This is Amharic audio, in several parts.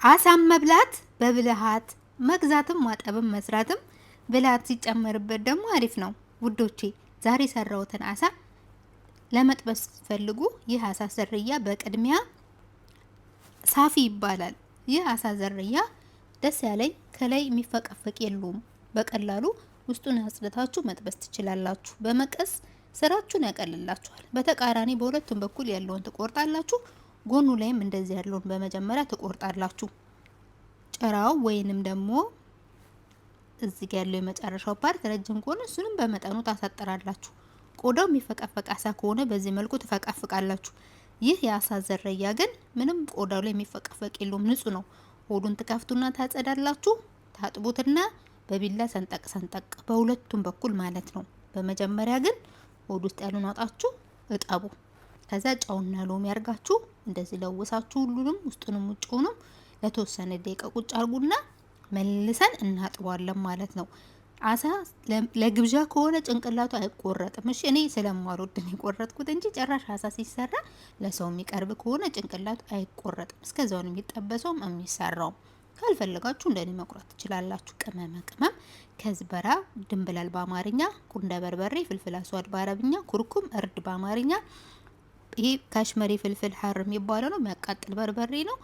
አሳም መብላት በብልሃት መግዛትም ማጠብም መስራትም ብልሃት ሲጨመርበት ደግሞ አሪፍ ነው ውዶቼ። ዛሬ ሰራውትን አሳ ለመጥበስ ፈልጉ። ይህ አሳ ዝርያ በቅድሚያ ሳፊ ይባላል። ይህ አሳ ዝርያ ደስ ያለኝ ከላይ የሚፈቀፈቅ የለውም። በቀላሉ ውስጡን አጽድታችሁ መጥበስ ትችላላችሁ። በመቀስ ስራችሁን ያቀልላችኋል። በተቃራኒ በሁለቱም በኩል ያለውን ትቆርጣላችሁ። ጎኑ ላይም እንደዚህ ያለውን በመጀመሪያ ትቆርጣላችሁ። ጭራው ወይንም ደግሞ እዚህ ጋር ያለው የመጨረሻው ፓርት ረጅም ከሆነ እሱንም በመጠኑ ታሳጥራላችሁ። ቆዳው የሚፈቀፈቅ አሳ ከሆነ በዚህ መልኩ ትፈቀፍቃላችሁ። ይህ የአሳ ዝርያ ግን ምንም ቆዳው ላይ የሚፈቀፈቅ የለውም፣ ንጹህ ነው። ሆዱን ትከፍቱና ታጸዳላችሁ። ታጥቡትና በቢላ ሰንጠቅ ሰንጠቅ በሁለቱም በኩል ማለት ነው። በመጀመሪያ ግን ሆድ ውስጥ ያሉን አውጣችሁ እጠቡ። ከዛ ጨውና ሎሚ ያርጋችሁ እንደዚህ ለውሳችሁ ሁሉንም ውስጡንም ውጭውንም ለተወሰነ ደቂቃ ቁጭ አርጉና መልሰን እናጥባለን ማለት ነው። አሳ ለግብዣ ከሆነ ጭንቅላቱ አይቆረጥም። እሺ እኔ ስለማልወድ ነው የቆረጥኩት እንጂ ጭራሽ አሳ ሲሰራ ለሰው የሚቀርብ ከሆነ ጭንቅላቱ አይቆረጥም። እስከዛው ነው የሚጠበሰውም የሚሰራው። ካልፈለጋችሁ እንደኔ መቁረጥ ትችላላችሁ። ቅመም ከዝበራ፣ ድንብላል በአማርኛ፣ ቁንደ በርበሬ፣ ፍልፍል አስዋድ በአረብኛ፣ ኩርኩም፣ እርድ በአማርኛ። ይሄ ካሽመሪ ፍልፍል ሐር የሚባለው ነው፣ የሚያቃጥል በርበሬ ነው።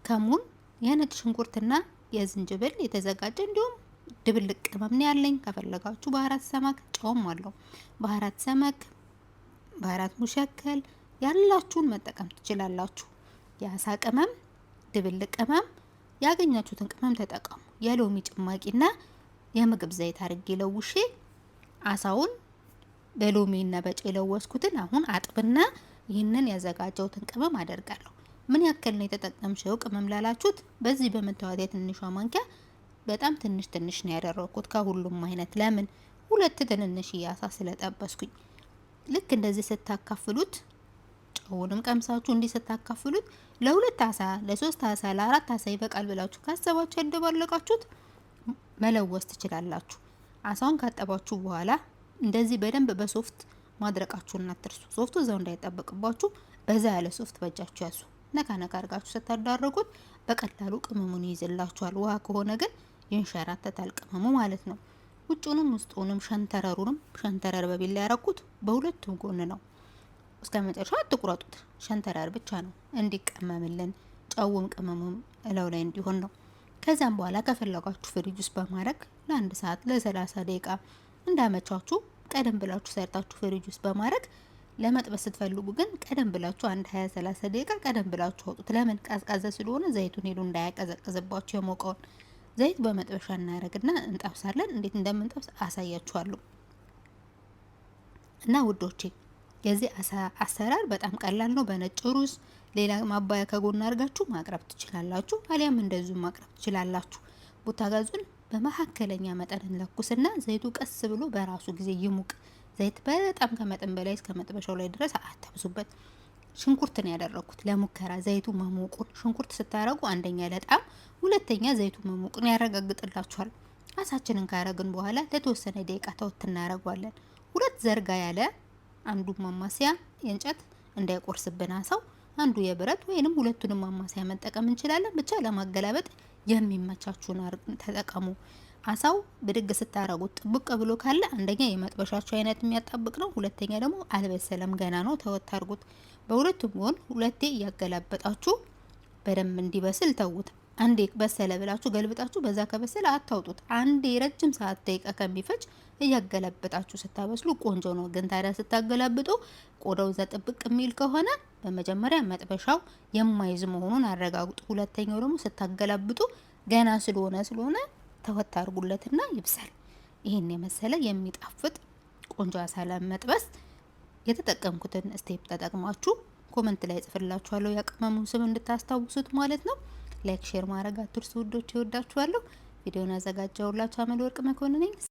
ከሙን፣ የነጭ ሽንኩርትና የዝንጅብል የተዘጋጀ እንዲሁም ድብልቅ ቅመም ነው ያለኝ። ከፈለጋችሁ ባህራት ሰማክ ጨውም አለው። ባህራት ሰማክ፣ ባህራት ሙሸከል ያላችሁን መጠቀም ትችላላችሁ። የአሳ ቅመም፣ ድብልቅ ቅመም ያገኛችሁትን ቅመም ተጠቀሙ። የሎሚ ጭማቂና የምግብ ዘይት አድርጌ ለውሼ አሳውን በሎሚና በጨው ለወስኩትን አሁን አጥብና ይህንን ያዘጋጀውትን ቅመም አደርጋለሁ። ምን ያክል ነው የተጠቀምሽው ቅመም ላላችሁት በዚህ በመታወት የትንሿ ማንኪያ በጣም ትንሽ ነው ያደረኩት ከሁሉም አይነት። ለምን ሁለት ትንንሽ አሳ ስለጠበስኩኝ። ልክ እንደዚህ ስታካፍሉት ጨውንም ቀምሳችሁ እንዲህ ስታካፍሉት ለሁለት አሳ፣ ለሶስት አሳ፣ ለአራት አሳ ይበቃል ብላችሁ ካሰባችሁ ያደባለቃችሁት መለወስ ትችላላችሁ። አሳውን ካጠባችሁ በኋላ እንደዚህ በደንብ በሶፍት ማድረቃችሁን አትርሱ። ሶፍቱ እዛው እንዳይጠበቅባችሁ በዛ ያለ ሶፍት በእጃችሁ ያዙ። ነካ ነካ አድርጋችሁ ስታዳርጉት በቀላሉ ቅመሙን ይይዝላችኋል። ውሃ ከሆነ ግን ይንሸራተታል ቅመሙ ማለት ነው። ውጭውንም ውስጡንም ሸንተረር በቢላ ያረኩት በሁለቱም ጎን ነው። እስከ መጨረሻው አትቁረጡት። ሸንተረር ብቻ ነው እንዲቀመምልን፣ ጨውም ቅመሙም እላው ላይ እንዲሆን ነው። ከዛም በኋላ ከፈለጋችሁ ፍሪጅ ውስጥ በማድረግ ለአንድ ሰዓት ለ30 ደቂቃ እንዳመቻችሁ ቀደም ብላችሁ ሰርታችሁ ፍሪጅ ውስጥ በማድረግ ለመጥበስ ስትፈልጉ ግን ቀደም ብላችሁ አንድ 20-30 ደቂቃ ቀደም ብላችሁ አውጡት። ለምን ቀዝቃዛ ስለሆነ ዘይቱን ሄዶ እንዳያቀዘቅዝባችሁ የሞቀውን ዘይት በመጥበሻ እናደርግና እንጠብሳለን። እንዴት እንደምንጠብስ አሳያችኋለሁ። እና ውዶቼ የዚህ አሰራር በጣም ቀላል ነው። በነጭ ሩዝ ሌላ ማባያ ከጎን አድርጋችሁ ማቅረብ ትችላላችሁ። አሊያም እንደዚሁ ማቅረብ ትችላላችሁ። ቡታጋዙን በመካከለኛ መጠን እንለኩስና ዘይቱ ቀስ ብሎ በራሱ ጊዜ ይሙቅ። ዘይት በጣም ከመጠን በላይ እስከ መጥበሻው ላይ ድረስ አታብዙበት። ሽንኩርት ነው ያደረኩት ለሙከራ። ዘይቱ መሞቁን ሽንኩርት ስታረጉ አንደኛ ለጣም፣ ሁለተኛ ዘይቱ መሞቁን ያረጋግጥላችኋል። አሳችንን ካረግን በኋላ ለተወሰነ ደቂቃ ተውት እናረጋለን። ሁለት ዘርጋ ያለ አንዱ ማማሲያ የእንጨት እንዳይቆርስብን አሳው፣ አንዱ የብረት ወይንም ሁለቱንም ማማሲያ መጠቀም እንችላለን። ብቻ ለማገላበጥ የሚመቻችሁን ተጠቀሙ። አሳው ብድግ ስታረጉት ጥብቅ ብሎ ካለ አንደኛ የመጥበሻችሁ አይነት የሚያጣብቅ ነው፣ ሁለተኛ ደግሞ አልበሰለም ገና ነው። ተወት አርጉት። በሁለቱም ጎን ሁለቴ እያገላበጣችሁ በደንብ እንዲበስል ተውት። አንዴ በሰለ ብላችሁ ገልብጣችሁ በዛ ከበሰለ አታውጡት። አንዴ ረጅም ሰዓት ደቂቃ ከሚፈጅ እያገላበጣችሁ ስታበስሉ ቆንጆ ነው። ግን ታዲያ ስታገላብጡ ቆዳው ዘጥብቅ የሚል ከሆነ በመጀመሪያ መጥበሻው የማይዝ መሆኑን አረጋግጡ። ሁለተኛው ደግሞ ስታገላብጡ ገና ስለሆነ ተወት አርጉለትና ይብሳል። ይሄን የመሰለ የሚጣፍጥ ቆንጆ አሳ ለመጥበስ የተጠቀምኩትን ስቴፕ ተጠቅማችሁ ኮመንት ላይ ጽፍላችኋለሁ፣ ያቀመሙን ስም እንድታስታውሱት ማለት ነው። ላይክ ሼር ማድረግ አትርሱ ውዶች፣ ይወዳችኋለሁ። ቪዲዮውን ያዘጋጀሁላችሁ አመል ወርቅ መኮንን ነኝ።